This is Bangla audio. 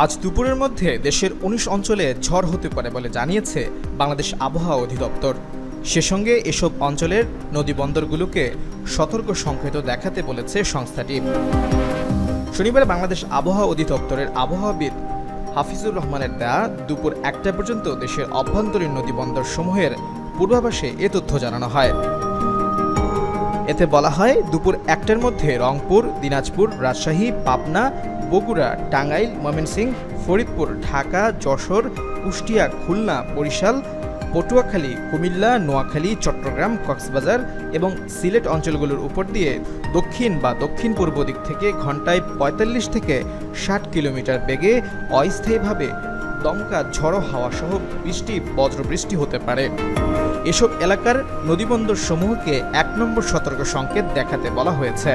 আজ দুপুরের মধ্যে দেশের ১৯ অঞ্চলে ঝড় হতে পারে বলে জানিয়েছে বাংলাদেশ আবহাওয়া অধিদপ্তর। সে সঙ্গে এসব অঞ্চলের নদীবন্দরগুলোকে সতর্ক সংকেত দেখাতে বলেছে সংস্থাটি। শনিবার বাংলাদেশ আবহাওয়া অধিদপ্তরের আবহাওয়াবিদ হাফিজুর রহমানের দেয়া দুপুর ১টা পর্যন্ত দেশের অভ্যন্তরীণ নদীবন্দর সমূহের পূর্বাভাসে এ তথ্য জানানো হয়। এতে বলা হয়, দুপুর ১টার মধ্যে রংপুর, দিনাজপুর, রাজশাহী, পাবনা, বগুড়া, টাঙ্গাইল, ময়মনসিংহ, ফরিদপুর, ঢাকা, যশোর, কুষ্টিয়া, খুলনা, বরিশাল, পটুয়াখালী, কুমিল্লা, নোয়াখালী, চট্টগ্রাম, কক্সবাজার এবং সিলেট অঞ্চলগুলোর উপর দিয়ে দক্ষিণ বা দক্ষিণ পূর্ব দিক থেকে ঘন্টায় ৪৫ থেকে ৬০ কিলোমিটার বেগে অস্থায়ীভাবে দমকা ঝড়ো হাওয়া সহ বৃষ্টি, বজ্রবৃষ্টি হতে পারে। এসব এলাকার নদীবন্দর সমূহকে ১ নম্বর সতর্ক সংকেত দেখাতে বলা হয়েছে।